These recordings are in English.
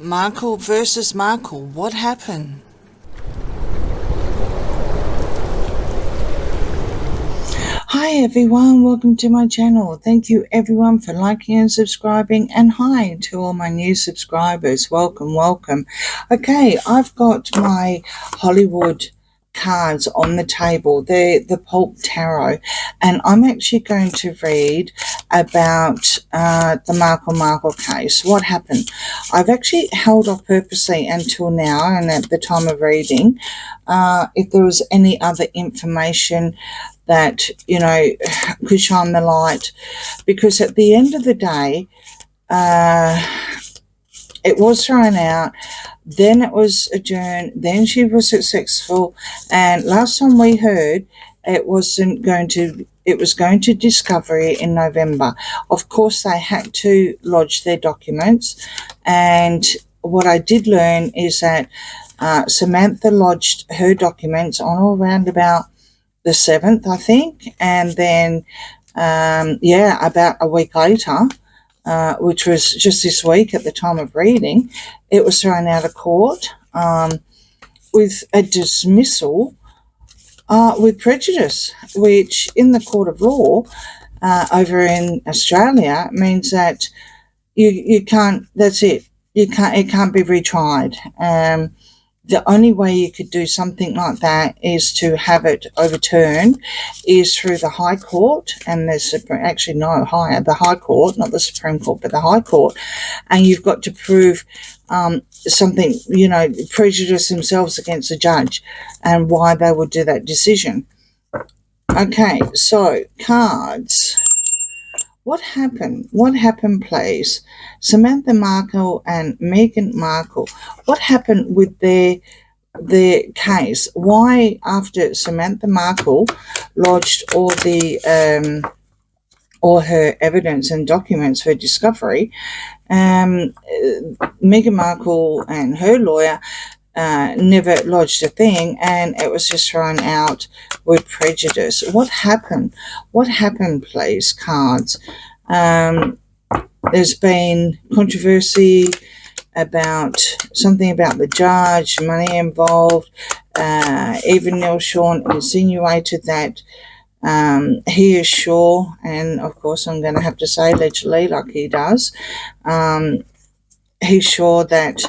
Markle versus Markle. What happened? Hi everyone, welcome to my channel. Thank you everyone for liking and subscribing, and hi to all my new subscribers. Welcome. Okay, I've got my Hollywood cards on the table. They're the Pulp Tarot, and I'm actually going to read about the Markle case. What happened? I've actually held off purposely until now and at the time of reading if there was any other information that could shine the light, because at the end of the day it was thrown out, then it was adjourned, then she was successful, and last time we heard it was going to discovery in November. Of course they had to lodge their documents, and what I did learn is that Samantha lodged her documents on or around about the 7th, I think, and then about a week later, which was just this week at the time of reading, it was thrown out of court with a dismissal with prejudice, which in the court of law over in Australia means that you can't, that's it, it can't be retried. The only way you could do something like that is to have it overturned is through the High Court, and there's the High Court, not the Supreme Court, but the High Court, and you've got to prove something, prejudice themselves against the judge and why they would do that decision. Okay, so cards. What happened? What happened, please? Samantha Markle and Meghan Markle. What happened with their case? Why, after Samantha Markle lodged all her evidence and documents for discovery, Meghan Markle and her lawyer never lodged a thing, and it was just thrown out with prejudice. What happened? What happened, please, cards? There's been controversy about something about the judge, money involved. Even Neil Sean insinuated that he is sure, and of course I'm going to have to say allegedly, like he does, he's sure that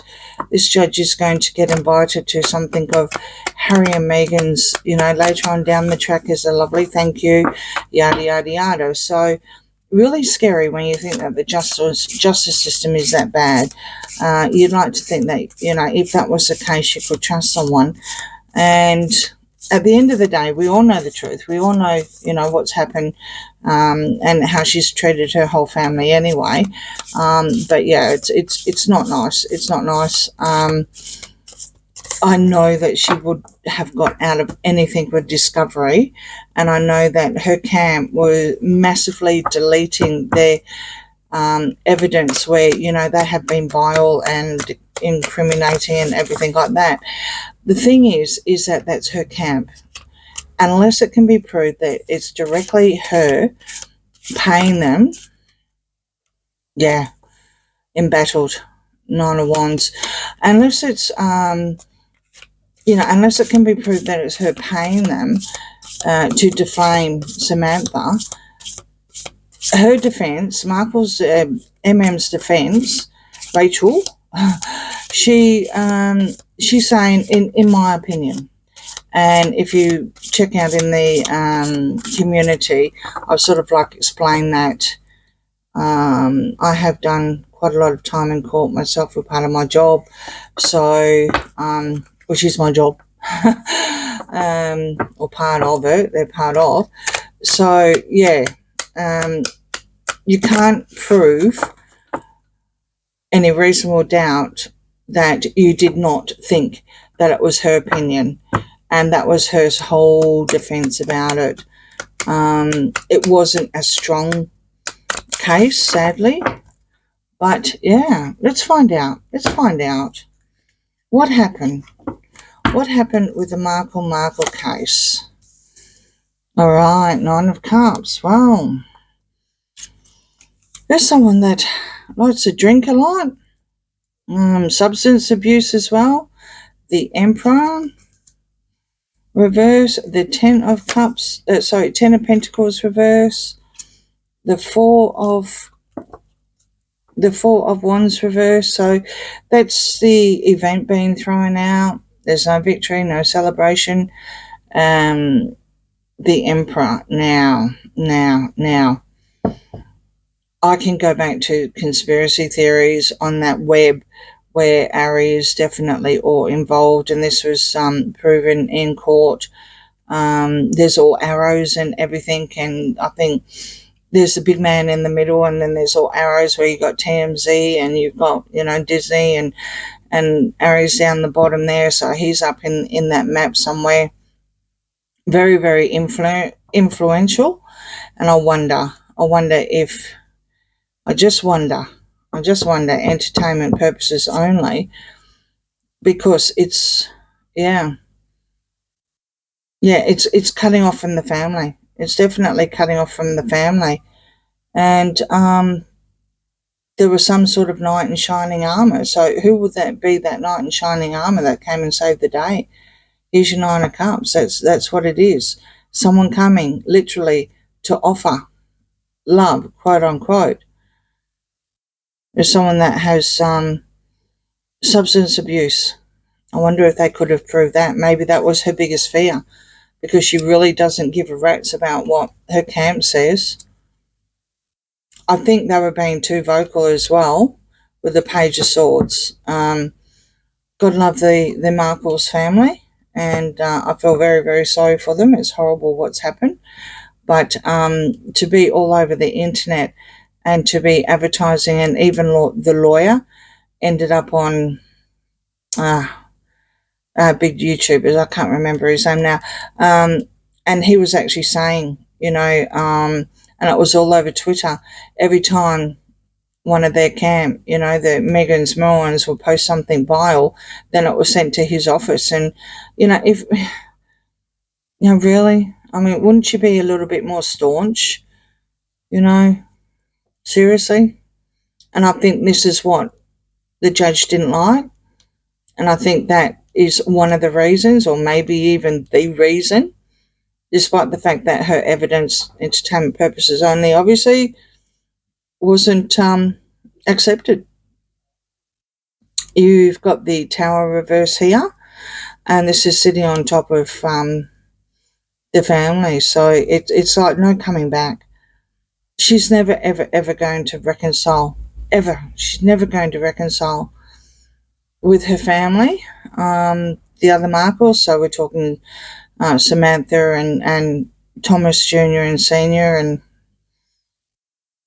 this judge is going to get invited to something of Harry and Meghan's, later on down the track as a lovely thank you, yada, yada, yada. So really scary when you think that the justice system is that bad. You'd like to think that, if that was the case, you could trust someone. And at the end of the day, we all know the truth. We all know, what's happened and how she's treated her whole family anyway. But yeah, it's not nice. It's not nice. I know that she would have got out of anything with discovery, and I know that her camp were massively deleting their evidence where, they have been vile and incriminating and everything like that. The thing is that that's her camp. Unless it can be proved that it's directly her paying them, embattled, 9 of Wands. Unless it's, unless it can be proved that it's her paying them to defame Samantha, her defense, Markle's, MM's defense, Rachel, she's saying, in my opinion, and if you check out in the community, I've sort of explained that I have done quite a lot of time in court myself for part of my job, so which is my job, or part of it, they're part of. So yeah, you can't prove any reasonable doubt that you did not think that it was her opinion, and that was her whole defense about it. It wasn't a strong case, sadly, but yeah, let's find out. What happened with the Markle case. All right, 9 of Cups. Wow, there's someone that likes to drink a lot. Substance abuse as well. The Emperor reverse. The Ten of Cups. Ten of Pentacles reverse. The Four of Wands reverse. So that's the event being thrown out. There's no victory, no celebration. The Emperor. Now. I can go back to conspiracy theories on that web where Ari is definitely all involved, and this was proven in court. There's all arrows and everything, and I think there's the big man in the middle, and then there's all arrows where you've got TMZ and you've got, Disney, and Ari's down the bottom there, so he's up in that map somewhere. Very, very influential, and I just wonder, entertainment purposes only, because it's cutting off from the family. It's definitely cutting off from the family. And there was some sort of knight in shining armour. So who would that be, that knight in shining armour that came and saved the day? Here's your Nine of Cups. That's what it is. Someone coming literally to offer love, quote unquote. There's someone that has substance abuse. I wonder if they could have proved that. Maybe that was her biggest fear, because she really doesn't give a rat's about what her camp says. I think they were being too vocal as well with the Page of Swords. God love the Markle's family, and I feel very, very sorry for them. It's horrible what's happened. But to be all over the internet and to be advertising, and even the lawyer ended up on big YouTubers. I can't remember his name now. And he was actually saying, and it was all over Twitter, every time one of their camp, the Meghan's morons will post something vile, then it was sent to his office. And, if, really, I mean, wouldn't you be a little bit more staunch, seriously? And I think this is what the judge didn't like. And I think that is one of the reasons, or maybe even the reason, despite the fact that her evidence, entertainment purposes only, obviously wasn't accepted. You've got the Tower reverse here, and this is sitting on top of the family. So it's like no coming back. She's never, ever, ever going to reconcile. Ever. She's never going to reconcile with her family. The other Markles, so we're talking Samantha and Thomas Jr. and Senior and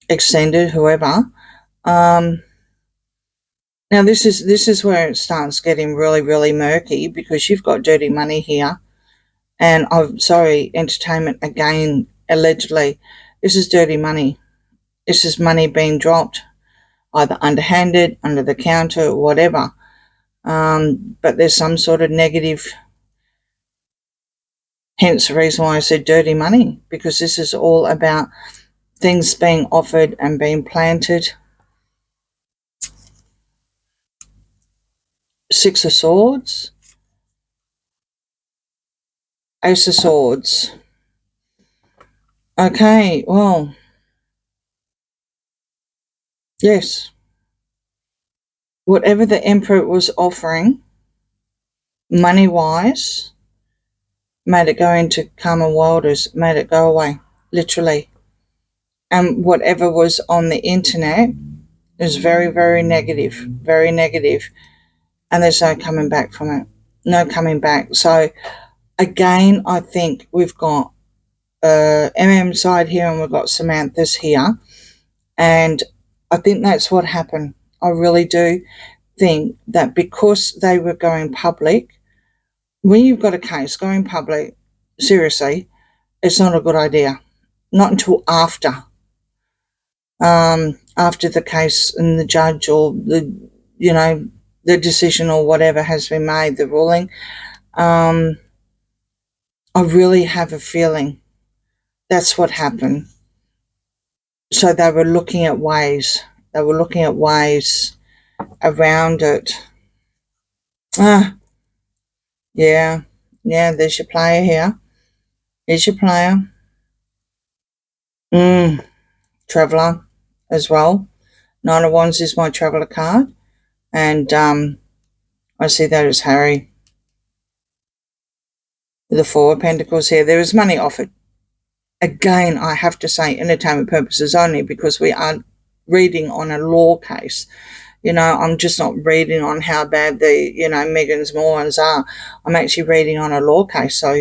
extended, whoever. Now this is where it starts getting really, really murky, because you've got dirty money here, and I'm sorry, entertainment again, allegedly, this is dirty money. This is money being dropped, either underhanded, under the counter, whatever. But there's some sort of negative. Hence the reason why I said dirty money, because this is all about things being offered and being planted. Six of Swords. Ace of Swords. Okay, well, yes. Whatever the Emperor was offering, money-wise, made it go into Karma Wilders, made it go away, literally. And whatever was on the internet is very, very negative, very negative. And there's no coming back from it. No coming back. So, again, I think we've got MM side here, and we've got Samantha's here. And I think that's what happened. I really do think that because they were going public, when you've got a case going public, seriously, it's not a good idea. Not until after the case and the judge, or the decision or whatever has been made, the ruling. I really have a feeling that's what happened. So they were looking at ways. around it. Yeah, there's your player here. Here's your player. Traveller as well. Nine of Wands is my traveller card. And I see that as Harry. The Four of Pentacles here. There is money offered. Again, I have to say entertainment purposes only, because we are reading on a law case. I'm just not reading on how bad the, Meghan's morons are. I'm actually reading on a law case. So,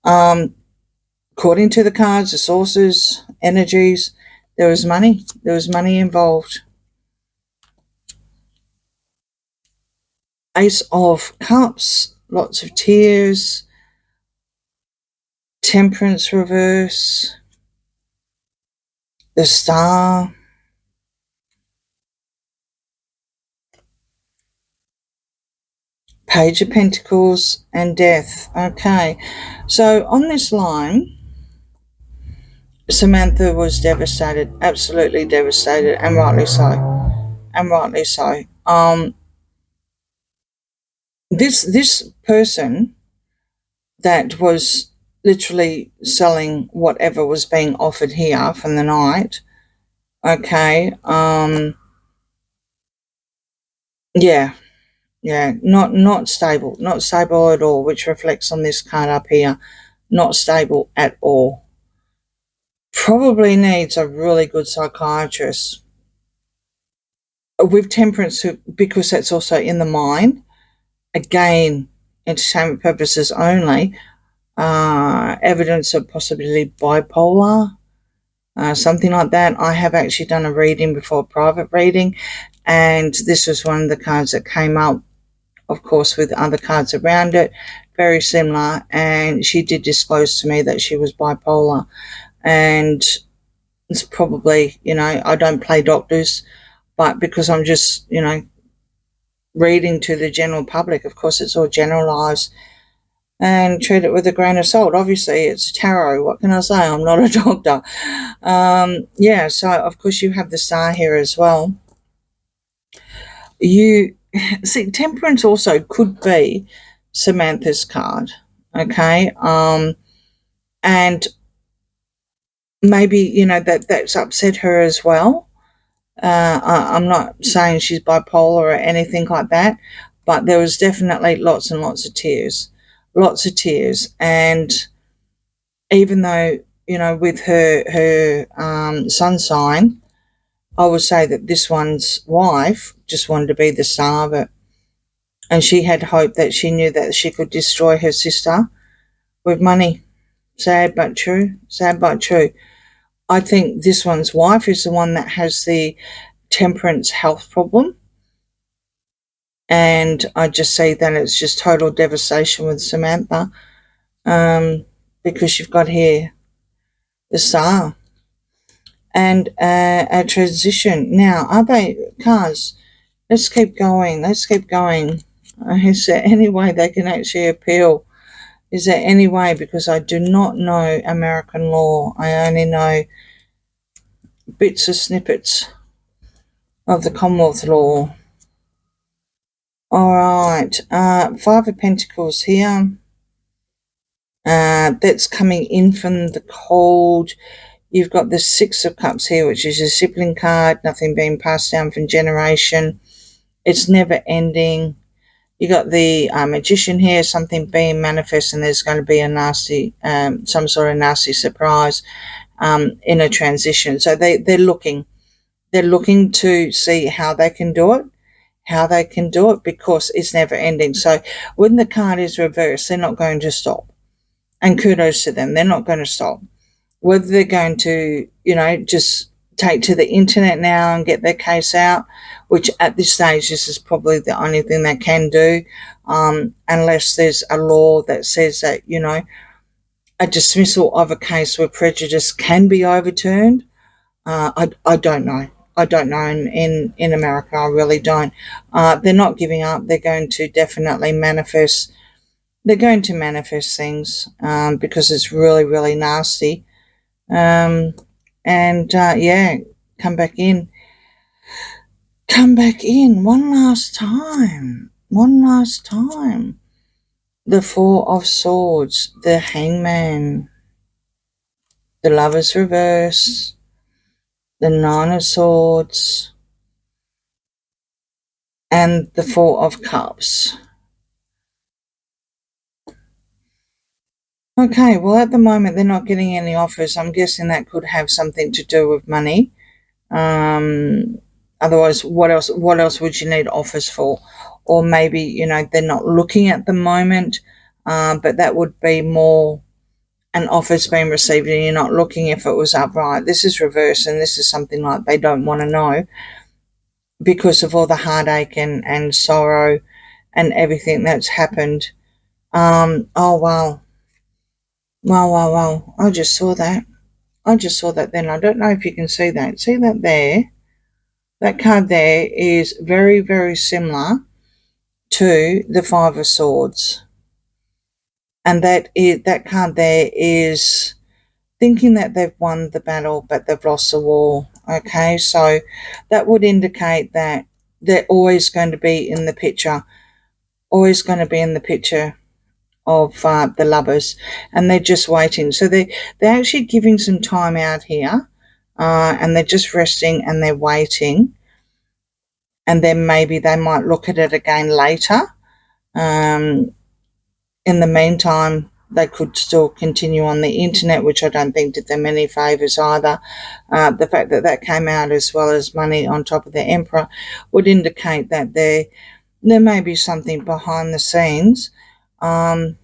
according to the cards, the sources, energies, there was money. There was money involved. Ace of Cups, lots of tears, Temperance reverse, the Star, Page of Pentacles, and Death. Okay, so on this line, Samantha was devastated, absolutely devastated, and rightly so. And rightly so. This person that was literally selling whatever was being offered here from the night. Okay. Yeah, not stable, not stable at all, which reflects on this card up here. Not stable at all. Probably needs a really good psychiatrist with temperance, because that's also in the mind. Again, entertainment purposes only. Evidence of possibly bipolar, something like that. I have actually done a reading before, a private reading, and this was one of the cards that came up, of course, with other cards around it, very similar, and she did disclose to me that she was bipolar. And it's probably, I don't play doctors, but because I'm just, reading to the general public, of course, it's all generalized, and treat it with a grain of salt. Obviously, it's tarot. What can I say? I'm not a doctor. So of course you have the Star here as well. You see, Temperance also could be Samantha's card. Okay. And maybe, that's upset her as well. I'm not saying she's bipolar or anything like that, but there was definitely lots and lots of tears. And even though, with her sun sign, I would say that this one's wife just wanted to be the star of it. And she had hope that she knew that she could destroy her sister with money. Sad but true. Sad but true. I think this one's wife is the one that has the temperance health problem. And I just see that it's just total devastation with Samantha, because you've got here the Star and a transition. Now, are they cards? Let's keep going. Is there any way they can actually appeal? Is there any way? Because I do not know American law. I only know bits of snippets of the Commonwealth law. All right. Five of Pentacles here. That's coming in from the cold. You've got the Six of Cups here, which is a sibling card, nothing being passed down from generation. It's never ending. You got the Magician here, something being manifest, and there's going to be a nasty, some sort of nasty surprise in a transition. So they're looking to see how they can do it, because it's never ending. So when the card is reversed, they're not going to stop. And kudos to them, they're not going to stop. Whether they're going to, just take to the internet now and get their case out, which at this stage, this is probably the only thing they can do, unless there's a law that says that, a dismissal of a case where prejudice can be overturned. I don't know. I don't know in America. I really don't. They're not giving up. They're going to definitely manifest. They're going to manifest things because it's really, really nasty. Come back in. come back in one last time. One last time. The Four of Swords, the Hangman, the Lover's Reverse, the Nine of Swords, and the Four of Cups. Okay, well, at the moment, they're not getting any offers. I'm guessing that could have something to do with money. Otherwise, what else would you need offers for? Or maybe, they're not looking at the moment, but that would be more an offer's been received and you're not looking if it was upright. This is reverse, and this is something like they don't want to know because of all the heartache and sorrow and everything that's happened. Oh, wow. Wow. I just saw that. Then. I don't know if you can see that. See that there? That card there is very, very similar to the Five of Swords. And that card there is thinking that they've won the battle, but they've lost the war. Okay, so that would indicate that they're always going to be in the picture, of the lovers, and they're just waiting. So they're actually giving some time out here, and they're just resting and they're waiting, and then maybe they might look at it again later. In the meantime, they could still continue on the internet, which I don't think did them any favours either. The fact that came out as well as money on top of the Emperor would indicate that there may be something behind the scenes on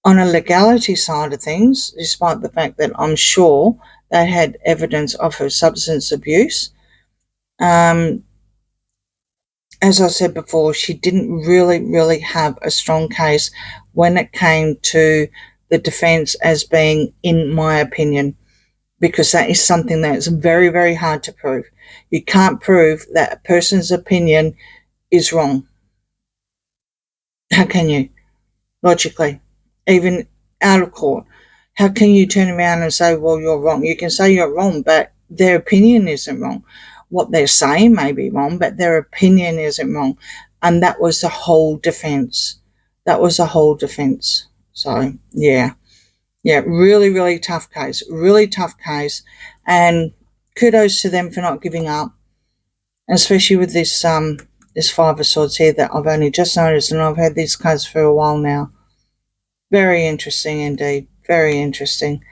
a legality side of things, despite the fact that I'm sure they had evidence of her substance abuse. As I said before, she didn't really have a strong case when it came to the defence as being, in my opinion, because that is something that's very, very hard to prove. You can't prove that a person's opinion is wrong. How can you? Logically, even out of court. How can you turn around and say, well, you're wrong? You can say you're wrong, but their opinion isn't wrong. What they're saying may be wrong, but their opinion isn't wrong. And that was the whole defence. So, yeah, really, really tough case. And kudos to them for not giving up, especially with this Five of Swords here that I've only just noticed, and I've had these cards for a while now. Very interesting indeed. Very interesting.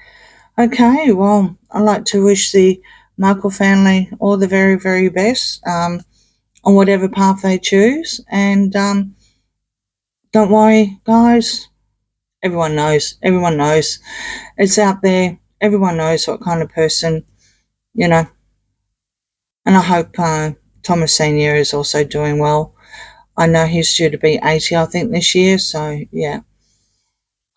Okay, well, I'd like to wish the Markle family all the very, very best on whatever path they choose. And don't worry, guys. Everyone knows. It's out there. Everyone knows what kind of person, you know. And I hope Thomas Senior is also doing well. I know he's due to be 80, I think, this year. So, yeah.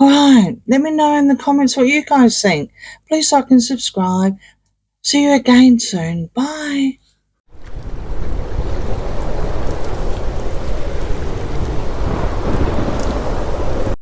All right. Let me know in the comments what you guys think. Please like and subscribe. See you again soon. Bye.